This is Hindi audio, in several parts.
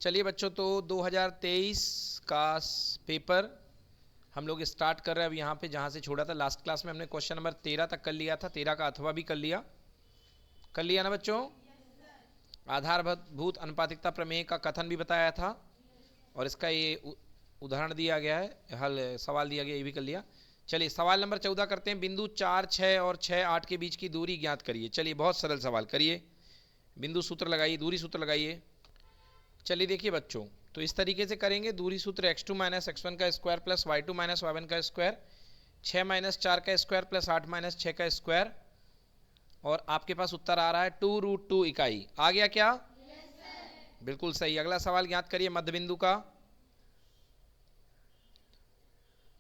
चलिए बच्चों, तो 2023 का पेपर हम लोग स्टार्ट कर रहे हैं अब यहाँ पे जहाँ से छोड़ा था। लास्ट क्लास में हमने क्वेश्चन नंबर 13 तक कर लिया था, 13 का अथवा भी कर लिया ना बच्चों। आधारभूत अनुपातिकता प्रमेय का कथन भी बताया था और इसका ये उदाहरण दिया गया है, हल सवाल दिया गया, ये भी कर लिया। चलिए सवाल नंबर 14 करते हैं। बिंदु 4, 6 और 6, 8 के बीच की दूरी ज्ञात करिए। चलिए बहुत सरल सवाल करिए, बिंदु सूत्र लगाइए, दूरी सूत्र लगाइए। चलिए देखिए बच्चों, तो इस तरीके से करेंगे। दूरी सूत्र x2 माइनस x1 का square plus y2 minus y1 का स्क्वायर, 6 माइनस 4 का स्क्वायर प्लस 8 माइनस 6 का स्क्वायर, और आपके पास उत्तर आ रहा है 2√2 इकाई। आ गया क्या? बिल्कुल सही। अगला सवाल ज्ञात करिए मध्यबिंदु का।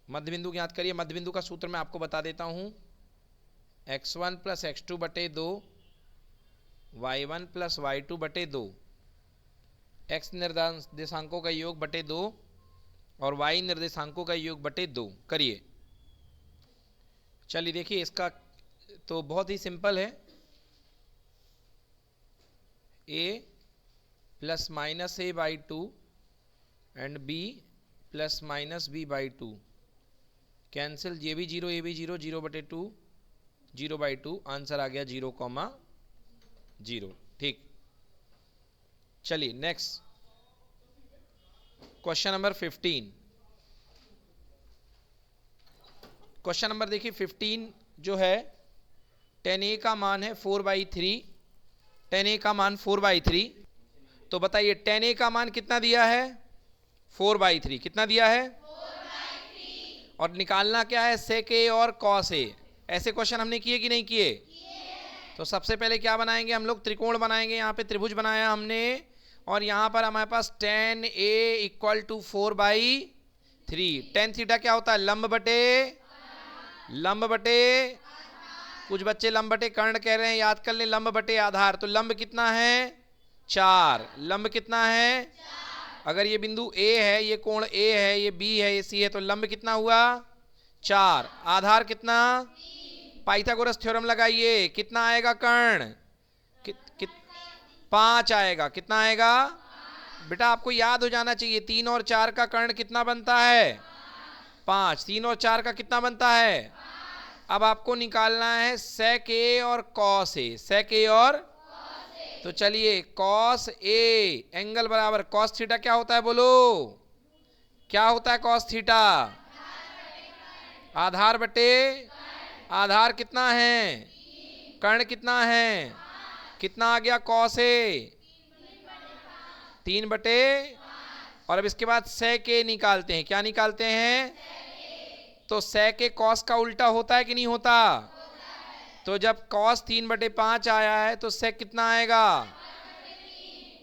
मध्यबिंदु ज्ञात करिए। मध्यबिंदु का सूत्र मैं आपको बता देता हूं, x1 प्लस x2 बटे 2, y1 प्लस y2 बटे 2, x निर्देशांकों का योग बटे 2 और y निर्देशांकों का योग बटे 2 करिए। चलिए देखिए, इसका तो बहुत ही सिंपल है। a plus minus a by 2 and b plus minus b by 2 cancel, ये भी 0, ये भी 0, 0 बटे 2, 0 बाई 2, आंसर आ गया 0,0। ठीक। चलिए next question number 15। Question number देखिए 15 जो है, tan a का मान है 4/3, tan a का मान 4/3। तो बताइए tan a का मान कितना दिया है? 4/3। कितना दिया है? 4/3। और निकालना क्या है? sec a और cos a। ऐसे क्वेश्चन हमने किए कि नहीं किए? तो सबसे पहले क्या बनाएंगे हम लोग? त्रिकोण बनाएंगे। यहाँ पे त्रिभुज बनाया हमने और यहाँ पर हमारे पास tan a equal to 4/3। tan theta क्या होता है? लंब बटे कुछ बच्चे लंब बटे कर्ण कह रहे हैं, याद कर ले। लंब बटे आधार, तो लंब कितना है? 4। लंब कितना है? अगर ये बिंदु A है, ये कोण A है, ये B है, ये C है, तो लंब कितना हुआ? 4। आधार कितना? पाइथागोरस थ्योरम लगाइए। कितना आएगा कर्ण? 5 आएगा। कितना आएगा? बेटा आपको याद हो जाना चाहिए, 3 और 4 का कर्ण कितना बनता है? 5। 3 और 4 का कितना बनता है? अब आपको निकालना है sec a और cos a। sec a और तो चलिए cos a एंगल बराबर cos थीटा क्या होता है? बोलो क्या होता है cos थीटा? आधार बटे आधार कितना है? कर्ण कितना है? कितना आ गया cos a? 3 बटे, और अब इसके बाद sec a निकालते हैं। क्या निकालते हैं? तो sec a cos का उल्टा होता है कि नहीं होता? तो जब cos 3/5 आया है तो sec कितना आएगा?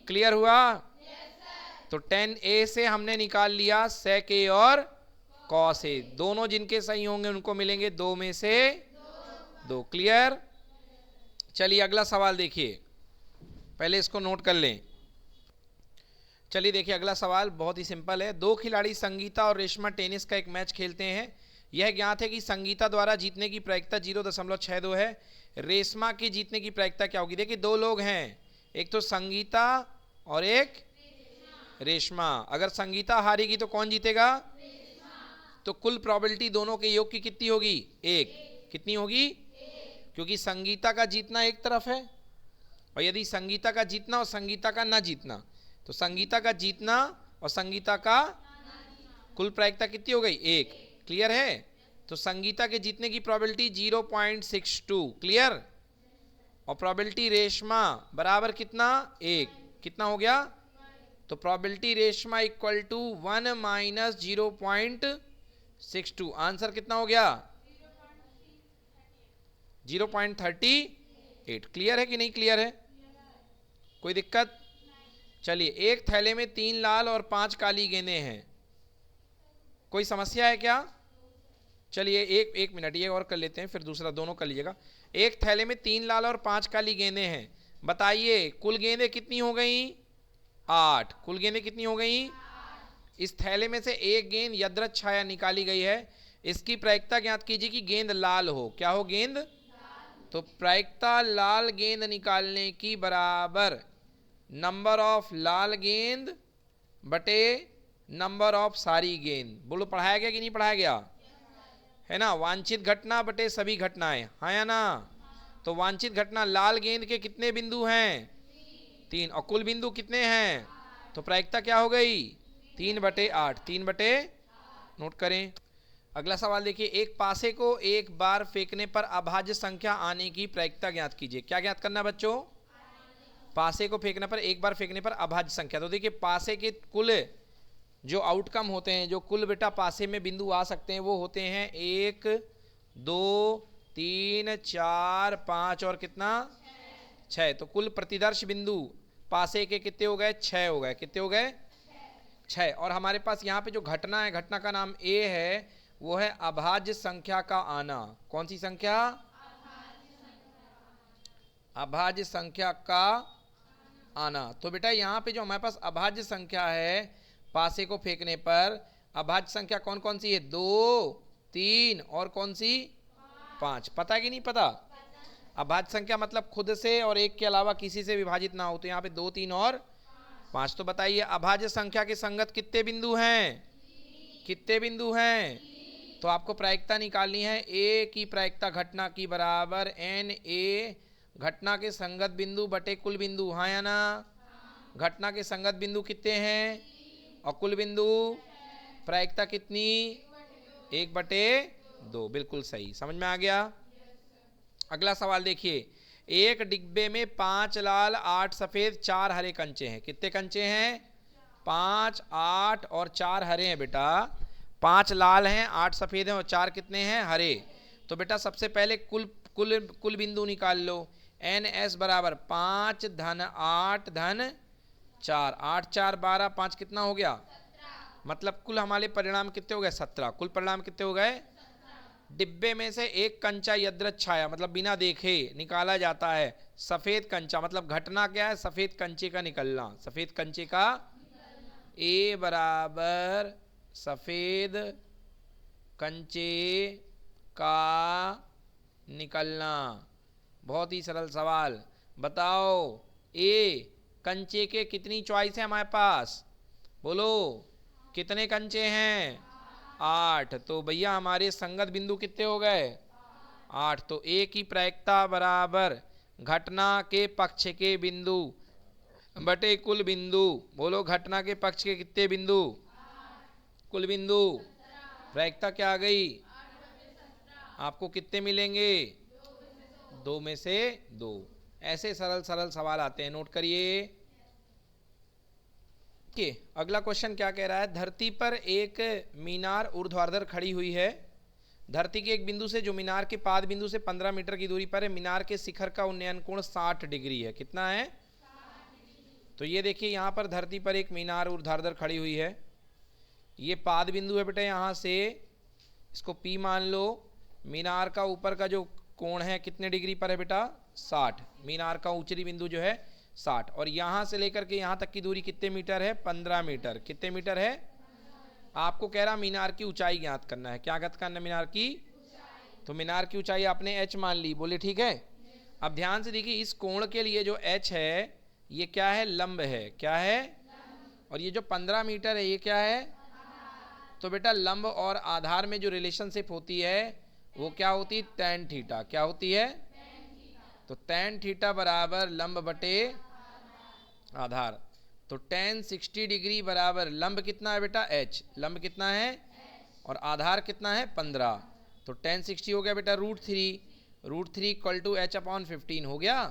क्लियर हुआ? तो tan a से हमने निकाल लिया sec a और cos a। दोनों जिनके सही होंगे उनको मिलेंगे 2 में से 2। क्लियर? चलिए अगला सवाल देखिए, पहले इसको नोट कर लें। चलिए देखिए अगला सवाल बहुत ही सिंपल है। 2 खिलाड़ी संगीता और रेशमा टेनिस का एक मैच खेलते हैं। यह ज्ञात है कि संगीता द्वारा जीतने की प्रायिकता 0.62 है। रेशमा की जीतने की प्रायिकता क्या होगी? देखिए 2 लोग हैं, एक तो संगीता और एक रेशमा। अगर संगीता हारेगी तो कौन जीतेगा? तो कुल प्रोबेबिलिटी दोनों के योग की कितनी होगी? 1। कितनी होगी? क्योंकि संगीता का जीतना एक तरफ है, और यदि संगीता का जीतना और संगीता का ना जीतना, तो संगीता का जीतना और संगीता का कुल प्रायिकता कितनी हो गई? 1। क्लियर है? तो संगीता के जीतने की प्रोबेबिलिटी 0.62। क्लियर? और प्रोबेबिलिटी रेशमा बराबर कितना? 1। कितना हो गया? तो probability Reshma equal to 1 minus 0.62। Answer कितना हो गया? 0.38। क्लियर है कि नहीं क्लियर है? कोई दिक्कत? चलिए, एक थैले में 3 लाल और 5 काली गेंदें हैं। कोई समस्या है क्या? चलिए एक मिनट ये और कर लेते हैं, फिर दूसरा दोनों कर लीजिएगा। एक थैले में 3 लाल और 5 काली गेंदें हैं। बताइए कुल गेंदें कितनी हो गई? 8। कुल गेंदें कितनी हो गई? इस थैले में से एक गेंद यदृच्छ छाया निकाली गई है। इसकी प्रायिकता ज्ञात कीजिए कि गेंद लाल हो। क्या हो? गेंद। तो प्रायिकता लाल गेंद निकालने की बराबर नंबर ऑफ लाल गेंद बटे नंबर ऑफ सारी गेंद। बोलो पढ़ाया गया कि नहीं पढ़ाया गया है ना। वांछित घटना बटे सभी घटनाएं, हाँ या ना। तो वांछित घटना लाल गेंद के कितने बिंदु हैं 3 और कुल बिंदु कितने हैं, तो प्रायिकता क्या हो गई 3/8। 3/, नोट करें। अगला सवाल देखिए, एक पासे को एक बार फेंकने पर अभाज्य संख्या आने की प्रायिकता ज्ञात कीजिए। क्या ज्ञात करना बच्चों, पासे को फेंकने पर एक बार फेंकने पर अभाज्य संख्या। तो देखिए पासे के कुल जो आउटकम होते हैं, जो कुल बेटा पासे में बिंदु आ सकते हैं वो होते हैं 1 2 3 4 5 और कितना 6। तो कुल प्रतिदर्श बिंदु पासे के कितने हो गए 6 हो गए। कितने हो गए 6। और हमारे पास यहाँ पे जो घटना है, घटना का नाम ए है, वो है अभाज्य संख्या का आना। कौन सी संख्या, अभाज्य संख्या का आना। तो बेटा यहाँ पे जो हमारे पास अभाज्य संख्या है पासे को फेंकने पर, अभाज्य संख्या कौन कौन सी है 2 3 और कौन सी 5। पता है कि नहीं पता। अभाज्य संख्या मतलब खुद से और एक के अलावा किसी से विभाजित ना हो। तो यहाँ पे 2 3 और 5। तो बताइए अभाज्य संख्या के संगत कितने बिंदु हैं, कितने बिंदु हैं। तो आपको प्रायिकता निकालनी है, ए की प्रायिकता घटना की बराबर एन ए घटना के संगत बिंदु बटे कुल बिंदु, हाँ या ना। घटना के संगत बिंदु कितने हैं और कुल बिंदु, प्रायिकता कितनी 1/2। बिल्कुल सही, समझ में आ गया। अगला सवाल देखिए, एक डिब्बे में 5 लाल 8 सफेद 4 हरे कंचे हैं। कितने कंचे हैं 5 8 और 4 हरे हैं बेटा। 5 लाल हैं 8 सफेद हैं और 4 कितने हैं हरे। तो बेटा सबसे पहले कुल बिंदु निकाल लो। एन एस बराबर 5 धन 8 धन 4, 8 4 12, 5 कितना हो गया 17। मतलब कुल हमारे परिणाम कितने हो गए 17। कुल परिणाम कितने हो गए 17। डिब्बे में से एक कंचा यदृच्छ छाया मतलब बिना देखे निकाला जाता है। सफेद कंचा मतलब घटना क्या है, सफेद कंचे का निकलना। सफेद कंचे का ए बराबर सफेद कंचे का निकलना। बहुत ही सरल सवाल, बताओ ए कंचे के कितनी चॉइस है हमारे पास, बोलो कितने कंचे हैं 8। तो भैया हमारे संगत बिंदु कितने हो गए 8। तो ए की प्रायिकता बराबर घटना के पक्ष के बिंदु बटे कुल बिंदु। बोलो घटना के पक्ष के कितने बिंदु, कुल बिंदु। प्रायिकता क्या आ गई, आपको कितने मिलेंगे 2 में से 2। ऐसे सरल सरल सवाल आते हैं, नोट करिए। अगला क्वेश्चन क्या कह रहा है, धरती पर एक मीनार ऊर्ध्वाधर खड़ी हुई है। धरती के एक बिंदु से जो मीनार के पाद बिंदु से 15 मीटर की दूरी पर है, मीनार के शिखर का उन्नयन कोण 60 डिग्री है। कितना है 60। तो ये देखिए यहाँ पर धरती पर एक मीनार ऊर्ध्वाधर खड़ी हुई है। ये पाद बिंदु है बेटा, यहाँ से इसको P मान लो। मीनार का ऊपर का जो कोण है कितने डिग्री पर है बेटा 60। मीनार का ऊंचरी बिंदु जो है 60 और यहाँ से लेकर के यहाँ तक की दूरी कितने मीटर है 15 मीटर। कितने मीटर है, आपको कह रहा मीनार की ऊंचाई ज्ञात करना है। क्या ज्ञात करना है मीनार की ऊंचाई। तो मीनार की ऊंचाई आपने h मान ली, बोले ठीक है। अब ध्यान से देखिए इस कोण के लिए जो h है ये क्या है लंब है। क्या है, और ये जो 15 मीटर है ये क्या है, तो बेटा लंब और आधार में जो रिलेशनशिप होती है वो क्या होती है tan थीटा। क्या होती है, तो tan थीटा बराबर लंब बटे आधार। तो tan 60 डिग्री बराबर लंब कितना है बेटा h, लंब कितना है और आधार कितना है 15। तो tan 60 हो गया बेटा √3 इक्वल टू h/15 हो गया।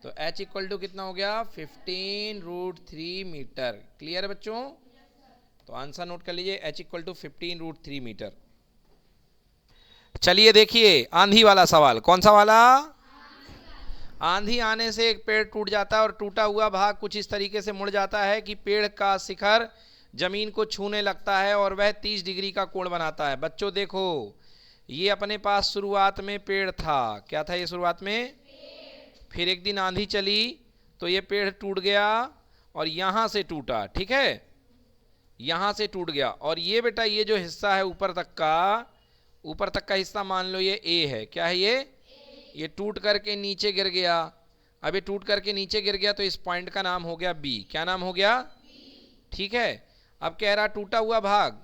तो h इक्वल टू कितना हो गया 15√3 मीटर। क्लियर बच्चों, तो आंसर नोट कर लीजिए h इक्वल टू 15√3 मीटर। चलिए देखिए आंधी वाला सवाल, कौन सा वाला, आंधी आने से एक पेड़ टूट जाता है और टूटा हुआ भाग कुछ इस तरीके से मुड़ जाता है कि पेड़ का शिखर जमीन को छूने लगता है और वह 30 डिग्री का कोण बनाता है। बच्चों देखो ये अपने पास शुरुआत में पेड़ था, क्या था ये शुरुआत में, फिर एक दिन आंधी चली तो ये पेड़ टूट गया और यहां से टूटा, ठीक है, यहां से टूट गया। और ये बेटा ये जो हिस्सा है ऊपर तक का हिस्सा मान लो ये ए है। क्या है ये टूट करके नीचे गिर गया। अब ये टूट करके नीचे गिर गया तो इस पॉइंट का नाम हो गया बी। क्या नाम हो गया, ठीक है। अब कह रहा टूटा हुआ भाग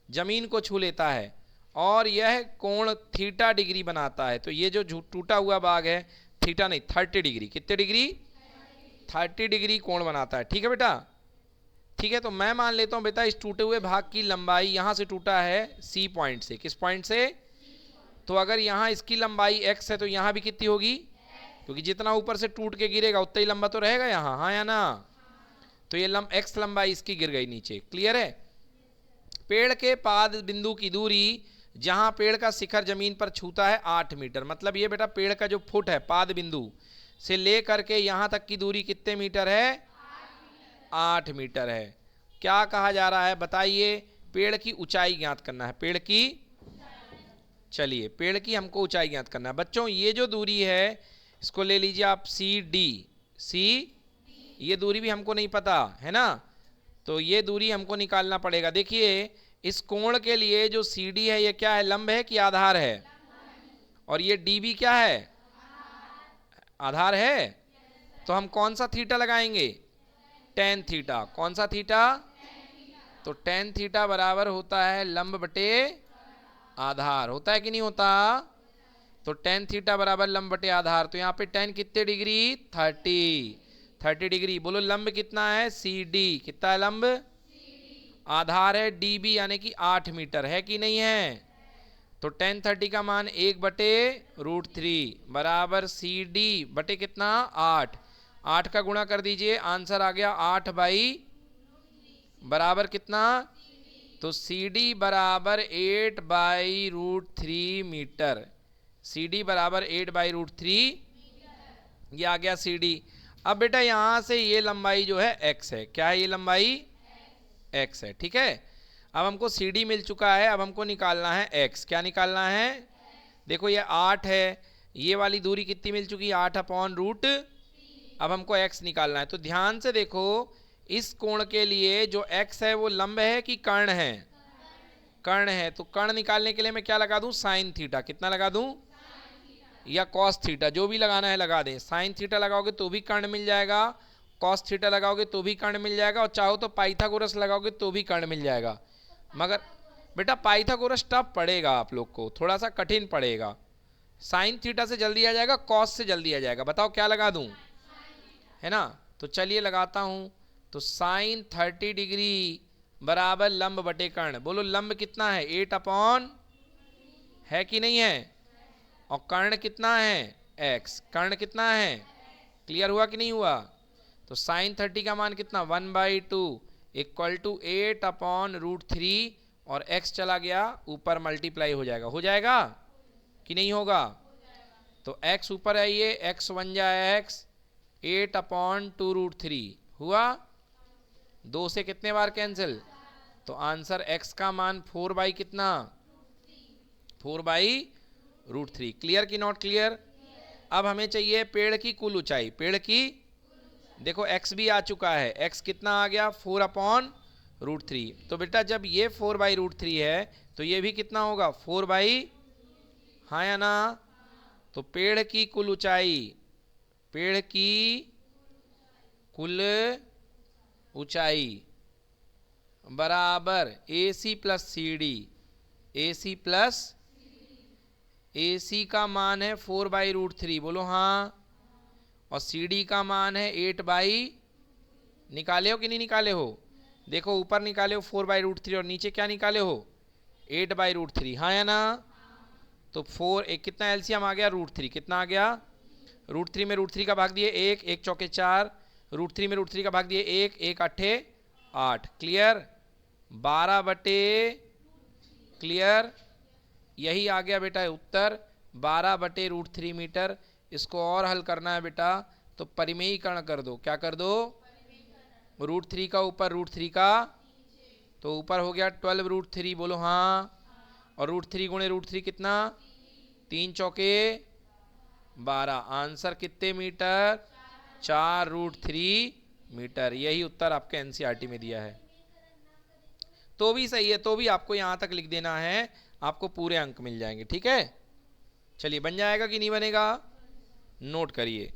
जमीन को छू लेता है और यह कोण थीटा डिग्री बनाता है। तो ये जो टूटा हुआ भाग है थीटा नहीं 30 डिग्री, कितने डिग्री 30 डिग्री कोण बनाता है। ठीक है बेटा, ठीक है। तो मैं मान लेता हूं बेटा इस टूटे हुए भाग की लंबाई यहां से टूटा है सी पॉइंट से, किस पॉइंट से, तो अगर यहां इसकी लंबाई x है तो यहां भी कितनी होगी, क्योंकि जितना ऊपर से टूट के गिरेगा उतना ही लंबा तो रहेगा यहां, हाँ या ना। तो ये x लंबाई इसकी गिर गई नीचे, क्लियर है। पेड़ के पाद बिंदु की दूरी जहां पेड़ का शिखर जमीन पर छूता है 8 मीटर, मतलब ये बेटा पेड़ का जो फुट है पाद बिंदु से लेकर के यहां तक की दूरी कितने मीटर है, 8 मीटर है। क्या कहा जा रहा है बताइए, पेड़ की ऊंचाई ज्ञात करना है, पेड़ की, चलिए पेड़ की हमको ऊंचाई ज्ञात करना है। बच्चों ये जो दूरी है इसको ले लीजिए आप सी, ये दूरी भी हमको नहीं पता है ना, तो ये दूरी हमको निकालना पड़ेगा। देखिए इस कोण के लिए जो सी डी है ये क्या है, लंब है कि आधार है, और ये डी भी क्या है, आधार है। तो हम कौन सा थीटा लगाएंगे, टेन थीटा, कौन सा थीटा, तो टेन थीटा बराबर होता है लंब बटे आधार, होता है कि नहीं होता। तो टेन थीटा बराबर लंब बटे आधार, तो यहाँ पे टेन कितने डिग्री 30 डिग्री। बोलो लंब कितना है, सी डी, कितना है लंब, आधार है डी बी यानी कि 8 मीटर है कि नहीं है। तो टेन 30 का मान 1/√3 बराबर सी डी बटे कितना 8 का गुणा कर दीजिए, आंसर आ गया 8 बाई बराबर कितना, तो सी डी बराबर 8/√3 मीटर, सी डी बराबर 8/√3, ये आ गया सी डी। अब बेटा यहां से ये लंबाई जो है x है, क्या है ये लंबाई x है, ठीक है। अब हमको सी डी मिल चुका है, अब हमको निकालना है x, क्या निकालना है, देखो ये 8 है, ये वाली दूरी कितनी मिल चुकी है 8/√, अब हमको x निकालना है। तो ध्यान से देखो इस कोण के लिए जो x है वो लंब है कि कर्ण है, कर्ण है। तो कर्ण निकालने के लिए मैं क्या लगा दूं, साइन थीटा, कितना लगा दूं, या कॉस थीटा, जो भी लगाना है लगा दें। साइन थीटा लगाओगे तो भी कर्ण मिल जाएगा, कॉस थीटा लगाओगे तो भी कर्ण मिल जाएगा, और चाहो तो पाइथागोरस लगाओगे तो भी कर्ण मिल जाएगा। मगर बेटा पाइथागोरस टफ पड़ेगा आप लोग को, थोड़ा सा कठिन पड़ेगा। साइन थीटा से जल्दी आ जाएगा, कॉस से जल्दी आ जाएगा, बताओ क्या लगा दूं, है ना। तो चलिए लगाता हूं, तो साइन 30 डिग्री बराबर लंब बटे कर्ण। बोलो लंब कितना है 8 है कि नहीं है, और कर्ण कितना है x, कर्ण कितना है, क्लियर हुआ कि नहीं हुआ। तो साइन 30 का मान कितना 1/2 इक्वल टू 8/√3, और x चला गया ऊपर मल्टीप्लाई हो जाएगा कि नहीं होगा। तो x ऊपर है, ये x बन जाए x 8/2√3 हुआ, 2 से कितने बार कैंसिल, तो आंसर x का मान 4 कितना 4/√3। क्लियर कि नॉट क्लियर। अब हमें चाहिए पेड़ की कुल ऊंचाई, पेड़ की, देखो x भी आ चुका है, x कितना आ गया 4/√3। तो बेटा जब ये 4/√3 है तो ये भी कितना होगा 4, हाँ या ना। तो पेड़ की कुल ऊंचाई, पेड़ की कुल ऊंचाई बराबर AC plus CD, AC plus AC का मान है 4/√3, बोलो हाँ, और CD का मान है 8 निकाले हो कि नहीं निकाले हो, देखो ऊपर निकाले हो 4/√3 और नीचे क्या निकाले हो 8/√3, हाँ या ना। तो 4 एक कितना एलसीएम आ गया √3, कितना आ गया √3 में √3 का भाग दिए 1, 1 चौके 4, √3 में √3 का भाग दिए 1, 1 8 8, क्लियर 12 बटे, क्लियर, यही आ गया बेटा उत्तर 12/√3 मीटर। इसको और हल करना है बेटा तो परिमेयीकरण कर दो, क्या कर दो, √3 का ऊपर √3 का, तो ऊपर हो गया 12√3, बोलो हाँ, और √3 गुणे √3 कितना 3 चौके 12, आंसर कितने मीटर 4√3 मीटर। यही उत्तर आपके एनसीईआरटी में दिया है। तो भी सही है, तो भी आपको यहां तक लिख देना है, आपको पूरे अंक मिल जाएंगे, ठीक है। चलिए बन जाएगा कि नहीं बनेगा, नोट करिए।